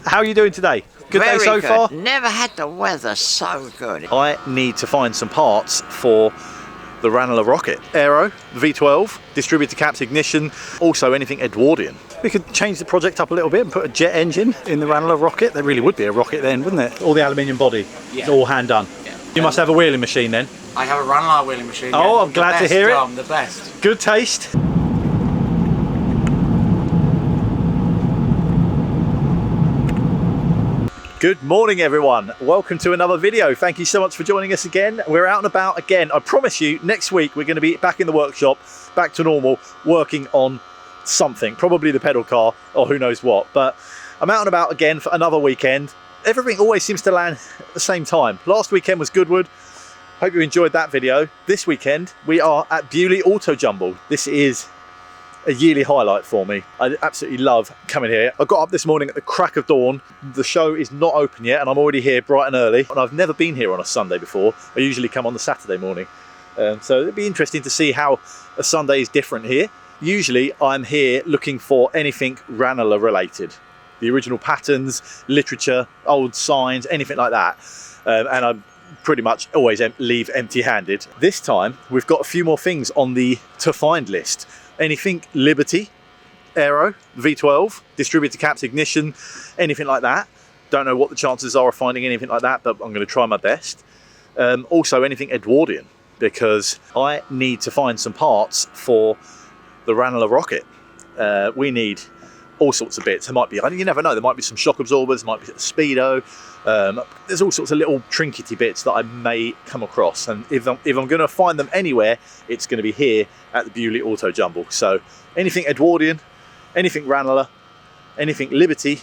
how are you doing today? Good day so far? Never had the weather so good. I need to find some parts for the Ranelagh rocket. Aero, V12, distributor caps, ignition, also anything Edwardian. We could change the project up a little bit and put a jet engine in the Ranelagh rocket. There really would be a rocket then, wouldn't it? All the aluminium body, it's all hand done. Yeah. You must have a wheeling machine then. I have a Ranelagh wheeling machine. Oh, I'm glad to hear it. The best. Good taste. Good morning everyone, welcome to another video. Thank you so much for joining us again. We're out and about again. I promise you next week we're going to be back in the workshop, back to normal, working on something, probably the pedal car or who knows what. But I'm out and about again for another weekend. Everything always seems to land at the same time. Last weekend was Goodwood. Hope you enjoyed that video. This weekend we are at Beaulieu Autojumble. This is a yearly highlight for me. I absolutely love coming here. I got up this morning at the crack of dawn. The show is not open yet and I'm already here bright and early. And I've never been here on a Sunday before. I usually come on the Saturday morning. So it'd be interesting to see how a Sunday is different here. Usually I'm here looking for anything Ranelagh related. The original patterns, literature, old signs, anything like that. And I'm pretty much always leave empty-handed. This time we've got a few more things on the to find list. Anything Liberty, Aero, V12, distributor caps, ignition, anything like that. Don't know what the chances are of finding anything like that, but I'm going to try my best. Also anything Edwardian, because I need to find some parts for the Ranelagh rocket. We need all sorts of bits. There might be, you never know, there might be some shock absorbers, might be a speedo. There's all sorts of little trinkety bits that I may come across, and if I'm going to find them anywhere, it's going to be here at the Beaulieu Autojumble. So anything Edwardian, anything Ranelagh, anything Liberty,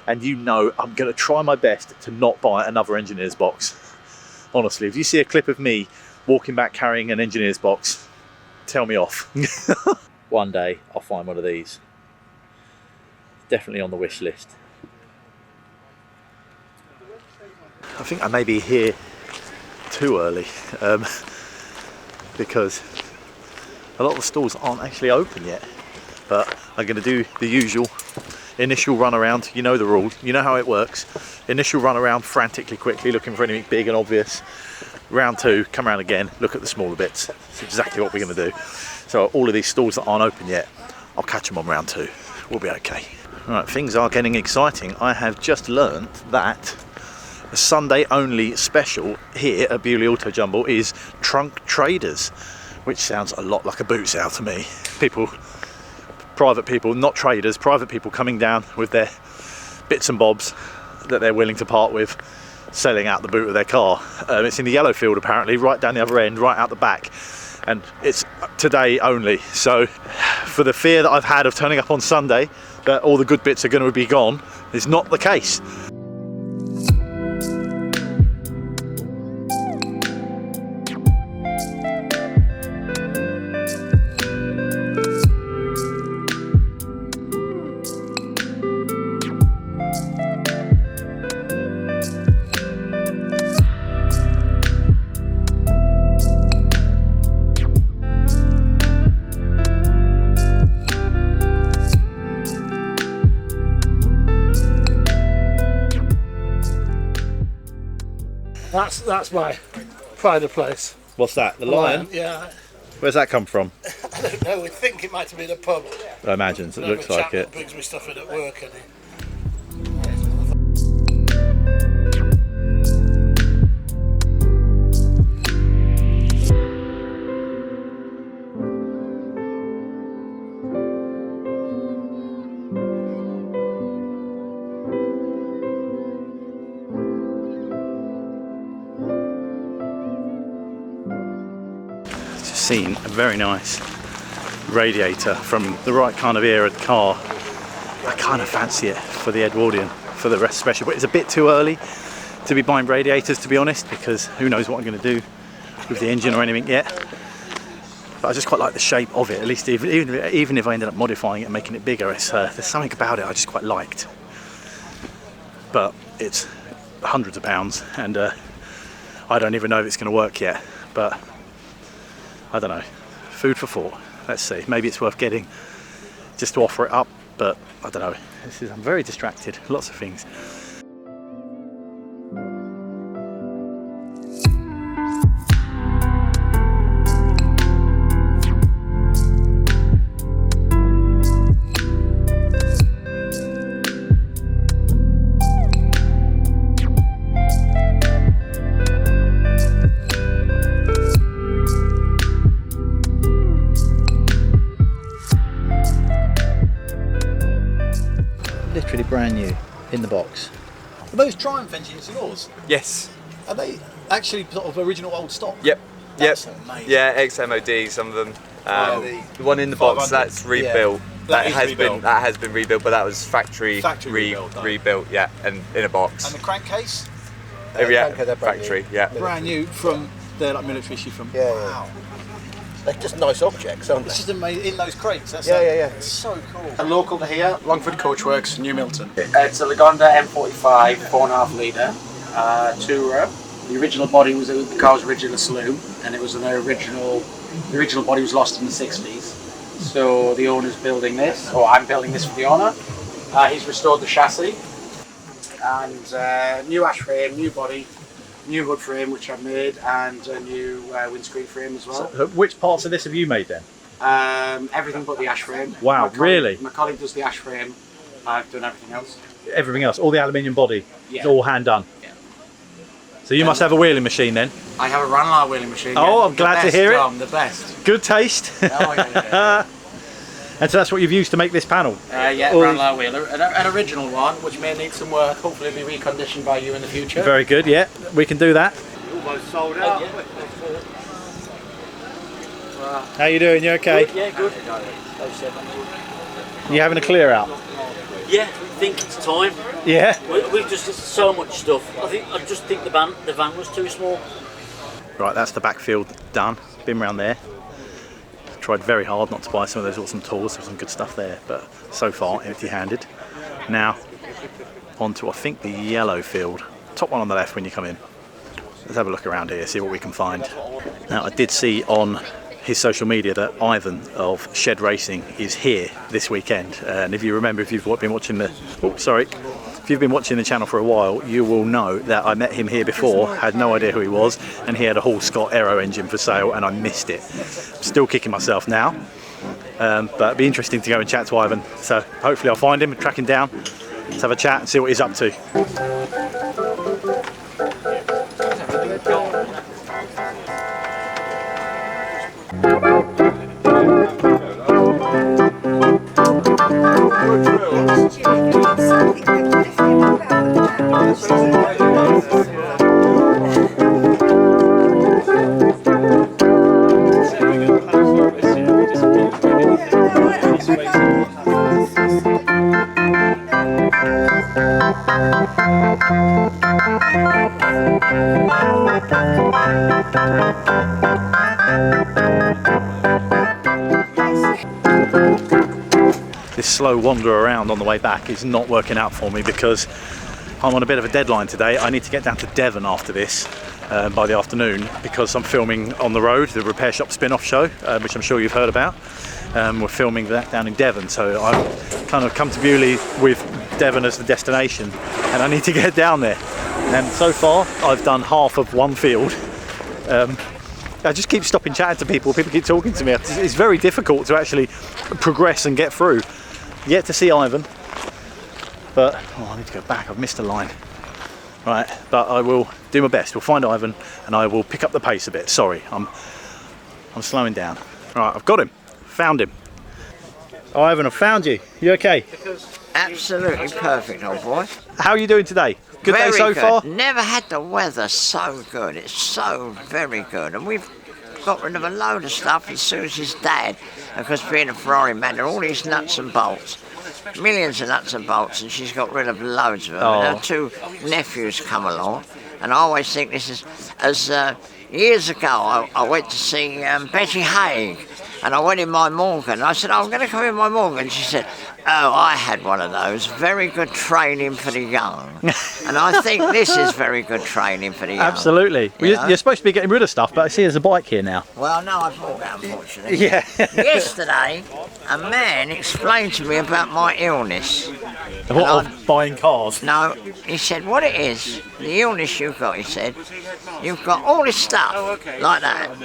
and you know I'm going to try my best to not buy another engineer's box. Honestly, if you see a clip of me walking back carrying an engineer's box, tell me off. One day I'll find one of these. Definitely on the wish list. I think I may be here too early because a lot of the stalls aren't actually open yet, but I'm going to do the usual initial run around. You know the rules, you know how it works. Initial run around frantically quickly looking for anything big and obvious. Round two, come around again, look at the smaller bits. It's exactly what we're going to do. So all of these stalls that aren't open yet, I'll catch them on round two. We'll be okay. Right, things are getting exciting. I have just learned that a Sunday only special here at Beaulieu Autojumble is trunk traders, which sounds a lot like a boot sale to me. People, private people, not traders, private people coming down with their bits and bobs that they're willing to part with, selling out the boot of their car. It's in the yellow field apparently, right down the other end, right out the back. And it's today only. So for the fear that I've had of turning up on Sunday, that all the good bits are going to be gone, is not the case. That's my pride of place. What's that? The lion? Yeah. Where's that come from? I don't know. We think it might have been a pub. I imagine. It looks like it. Brings me stuff in at work, and seen a very nice radiator from the right kind of era car. I kind of fancy it for the Edwardian, for the rest special, but it's a bit too early to be buying radiators, to be honest, because who knows what I'm going to do with the engine or anything yet. But I just quite like the shape of it, at least even if I ended up modifying it and making it bigger, it's, there's something about it I just quite liked. But it's hundreds of pounds, and I don't even know if it's going to work yet, but I don't know. Food for thought. Let's see, maybe it's worth getting just to offer it up but I don't know. I'm very distracted. Lots of things. Literally brand new in the box. Are those Triumph engines yours? Yes. Are they actually sort of original old stock? Yep. That's yep. amazing. Yeah, ex-MOD, some of them. The one in the box, 500. that's rebuilt. Yeah. That has been rebuilt, but that was factory rebuilt, yeah, and in a box. And the crankcase? Yeah, they're brand factory, new. yeah. Brand new from their like military issue from. Yeah, wow. They're just nice objects, aren't they? It's just amazing in those crates. That's Yeah. It's so cool. A local to here, Longford Coachworks, New Milton. It's a Lagonda M45, 4.5 litre, two-row. The original body was the car's original saloon, and it was the original body was lost in the 60s. So the owner's building this, or I'm building this for the owner. He's restored the chassis, and new ash frame, new body, new hood frame which I've made, and a new windscreen frame as well. So, which parts of this have you made then? Everything but the ash frame. Wow, really? My colleague does the ash frame. I've done everything else. Everything else, all the aluminium body, Yeah. it's all hand done. Yeah. So you must have a wheeling machine then. I have a Ranelagh wheeling machine. Oh, yeah. I'm glad The to hear it. best, Dom, the best. Good taste. Oh, yeah. And so that's what you've used to make this panel? Yeah, Or- Ranelagh wheeler. An original one, which may need some work, hopefully be reconditioned by you in the future. Very good, yeah, we can do that. Almost sold out. How you doing, you okay? Good, yeah, good. You having a clear out? Yeah, I think it's time. Yeah? We've just so much stuff. I just think the van was too small. Right, that's the backfield done. Been round there. Tried very hard not to buy some of those awesome tools. There's some good stuff there, but so far empty-handed. Now onto I think the yellow field. Top one on the left when you come in. Let's have a look around here, see what we can find. Now I did see on his social media that Ivan of Shed Racing is here this weekend, and if you remember, if you've been watching the if you've been watching the channel for a while, you will know that I met him here before, had no idea who he was, and he had a Hall Scott AERO engine for sale, and I missed it. Still kicking myself now, but it'd be interesting to go and chat to Ivan. So hopefully I'll find him and track him down. Let's have a chat and see what he's up to. This slow wander around on the way back is not working out for me because I'm on a bit of a deadline today. I need to get down to Devon after this by the afternoon because I'm filming on the road, the Repair Shop spin-off show, which I'm sure you've heard about. We're filming that down in Devon, so I've kind of come to Beaulieu with Devon as the destination, and I need to get down there. And so far, I've done half of one field. I just keep stopping chatting to people. People keep talking to me. It's very difficult to actually progress and get through. Yet to see Ivan, but I need to go back. I've missed a line. Right, but I will do my best. We'll find Ivan, and I will pick up the pace a bit. Sorry, I'm slowing down. Right, I've got him. Found him. Oh, Ivan, I've found you. You okay? Absolutely perfect, old boy. How are you doing today? Good Very day so good. far? Never had the weather so good. It's so very good. And we've got rid of a load of stuff as soon as his dad, because being a Ferrari man, all these nuts and bolts. Millions of nuts and bolts, and she's got rid of loads of them. Oh. And her two nephews come along, and I always think this is, as years ago, I went to see Betty Haig, and I went in my Morgan. I said, I'm going to come in my Morgan. She said, Oh, I had one of those. Very good training for the young. And I think this is very good training for the young. Absolutely. You know? You're supposed to be getting rid of stuff, but I see there's a bike here now. Well, no, I bought that, unfortunately. Yeah. Yesterday, a man explained to me about my illness. What, of buying cars? No, he said, what it is, the illness you've got, he said, you've got all this stuff like that.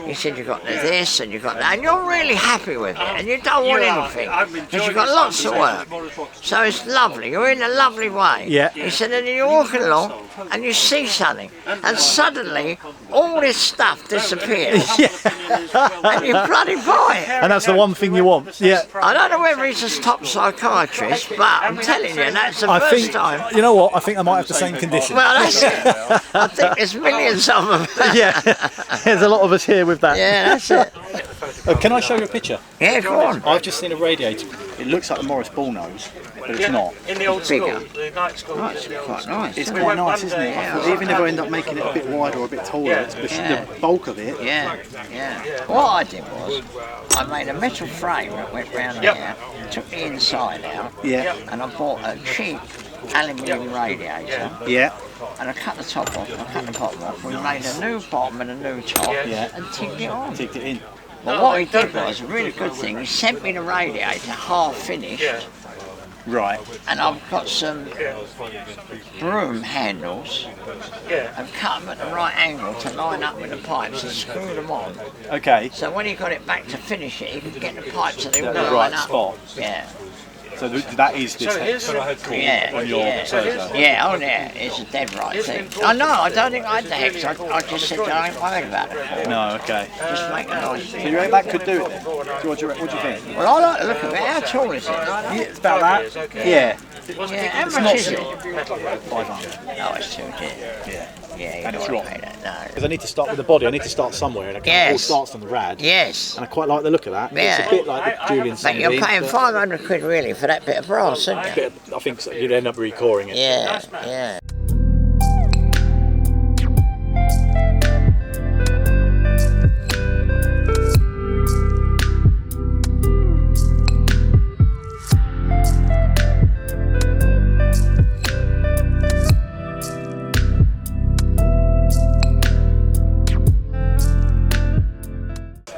He said, you've got this and you've got that, and you're really happy with it, and you don't want anything, because you've got lots of work. So it's lovely, you're in a lovely way. Yeah. He said, and then you're walking along, and you see something, and suddenly, all this stuff disappears. And you bloody buy it. And that's the one thing you want. Yeah. I don't know whether he's a top psychiatrist, but I'm telling you, that's the first time. You know what? I think I might have the same condition. Well, that's it. I think there's millions of them. Yeah. There's a lot of us here with that. Yeah, that's it. Can I show you a picture? Yeah, go on. I've just seen a radiator. It looks like the Morris ball nose, but it's not. In the old school, Bigger. the night school. Oh, it's quite nice. It's isn't quite it? nice, isn't it? I thought even if I end up making it a bit wider or a bit taller, the bulk of it. Yeah, yeah. What I did was, I made a metal frame that went round here, took the inside out, Yeah. and I bought a cheap aluminium radiator. Yeah. And I cut the top off, I cut the bottom off. We made a new bottom and a new top, Yeah. and ticked it on. Ticked it in. But what he did was a really good thing. He sent me the radiator half finished, Right. and I've got some broom handles. I've cut them at the right angle to line up with the pipes and screw them on. Okay. So when he got it back to finish it, he could get the pipes and they would The line right up. spot. Yeah. So that is this hex core Yeah, on your Peugeot. yeah, oh yeah, it's a dead right thing. I know, I don't think I had the hex, I just said I ain't worried about it. No, okay. Just make a noise. So you think that could do it then? What do you think? Well, I like the look of it. How tall is it? Yeah, it's about that. Yeah. Yeah, how much is it? 500. No, it's too dear. Yeah. Yeah, you And don't it's want wrong. to pay that, no. Because I need to start with the body. I need to start somewhere, and it all starts on the rad. Yes. And I quite like the look of that. Yeah. It's a bit like the Julian But you're Sandy, paying but 500 quid really for that bit of brass, aren't you? I think so, you'd end up recoring it. Yeah, yeah.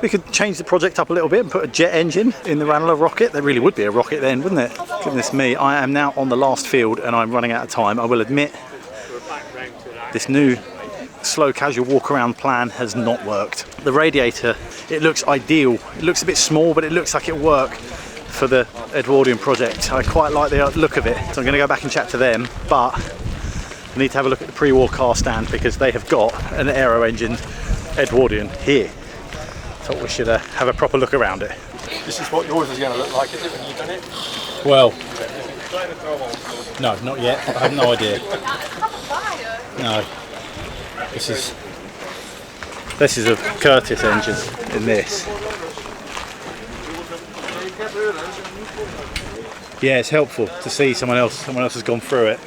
We could change the project up a little bit and put a jet engine in the Ranelagh rocket. There really would be a rocket then, wouldn't it? Goodness me, I am now on the last field and I'm running out of time. I will admit, this new slow casual walk around plan has not worked. The radiator, it looks ideal. It looks a bit small, but it looks like it'll work for the Edwardian project. I quite like the look of it. So I'm gonna go back and chat to them, but I need to have a look at the pre-war car stand because they have got an AERO-engined Edwardian here. Thought we should have a proper look around it. This is what yours is going to look like, is it, when you've done it? Well, no, not yet. I have no idea. No, this is a Curtis engine in this. Yeah, it's helpful to see someone else has gone through it.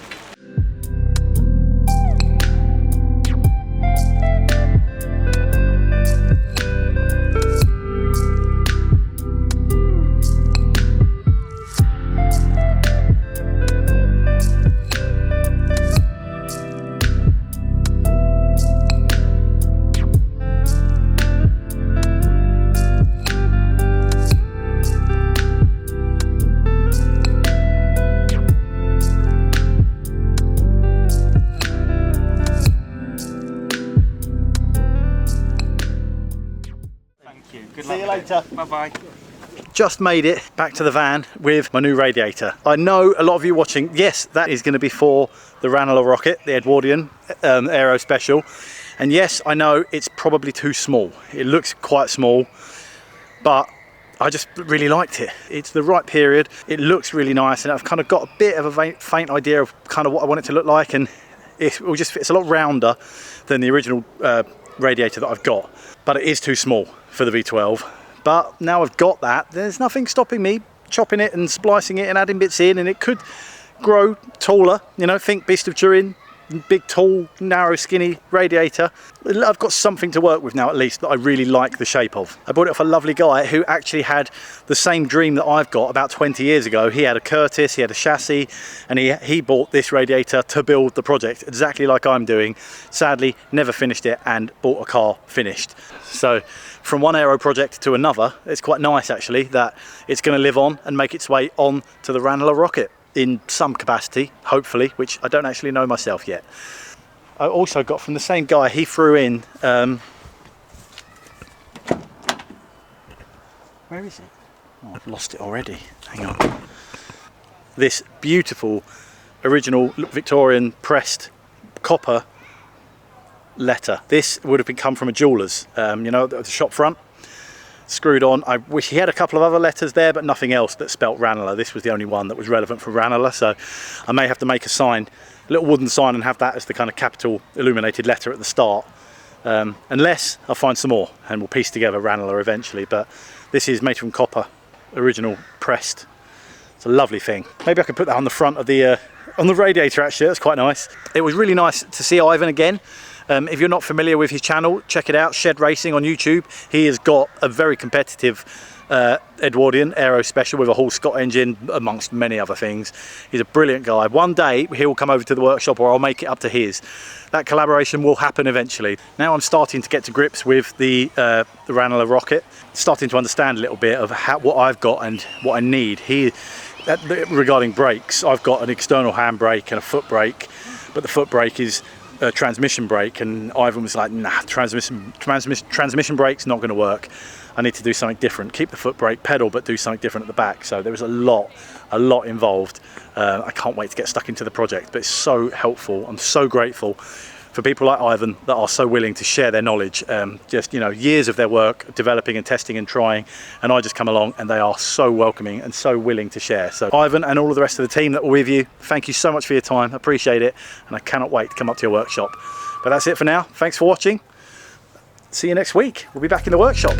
See you later. Bye-bye. Just made it back to the van with my new radiator. I know a lot of you watching, yes, that is going to be for the Ranelagh rocket, the Edwardian Aero Special. And yes, I know it's probably too small. It looks quite small, but I just really liked it. It's the right period. It looks really nice, and I've kind of got a bit of a faint idea of kind of what I want it to look like, and it's a lot rounder than the original radiator that I've got, but it is too small for the V12. But now I've got that, there's nothing stopping me chopping it and splicing it and adding bits in, and it could grow taller. You know, think Beast of Turin big, tall, narrow, skinny radiator. I've got something to work with now, at least, that I really like the shape of. I bought it off a lovely guy who actually had the same dream that I've got about 20 years ago. He had a Curtis, he had a chassis, and he bought this radiator to build the project, exactly like I'm doing. Sadly, never finished it and bought a car finished. So from one aero project to another, it's quite nice actually that it's going to live on and make its way on to the Ranelagh rocket in some capacity, hopefully, which I don't actually know myself yet. I also got from the same guy, he threw in, where is it? Oh, I've lost it already, hang on. This beautiful original Victorian pressed copper letter. This would have come from a jeweller's, you know, the shop front, screwed on. I wish he had a couple of other letters there, but nothing else that spelt Ranelagh. This was the only one that was relevant for Ranelagh, so I may have to make a sign, a little wooden sign, and have that as the kind of capital illuminated letter at the start, unless I'll find some more and we'll piece together Ranelagh eventually. But this is made from copper, original pressed. It's a lovely thing. Maybe I could put that on the front of the radiator actually. That's quite nice. It was really nice to see Ivan again. If you're not familiar with his channel, check it out, Shed Racing on YouTube. He has got a very competitive Edwardian Aero Special with a Hall Scott engine, amongst many other things. He's a brilliant guy. One day he'll come over to the workshop, or I'll make it up to his. That collaboration will happen eventually. Now I'm starting to get to grips with the Ranelagh rocket, starting to understand a little bit of what I've got and what I need. Regarding brakes, I've got an external handbrake and a foot brake, but the foot brake is a transmission brake, and Ivan was like, nah, transmission brake's not going to work. I need to do something different. Keep the foot brake pedal, but do something different at the back. So there was a lot involved. I can't wait to get stuck into the project, but it's so helpful. I'm so grateful for people like Ivan that are so willing to share their knowledge, just, you know, years of their work developing and testing and trying, and I just come along and they are so welcoming and so willing to share. So Ivan and all of the rest of the team that were with you, thank you so much for your time. Appreciate it, and I cannot wait to come up to your workshop. But that's it for now. Thanks for watching. See you next week. We'll be back in the workshop.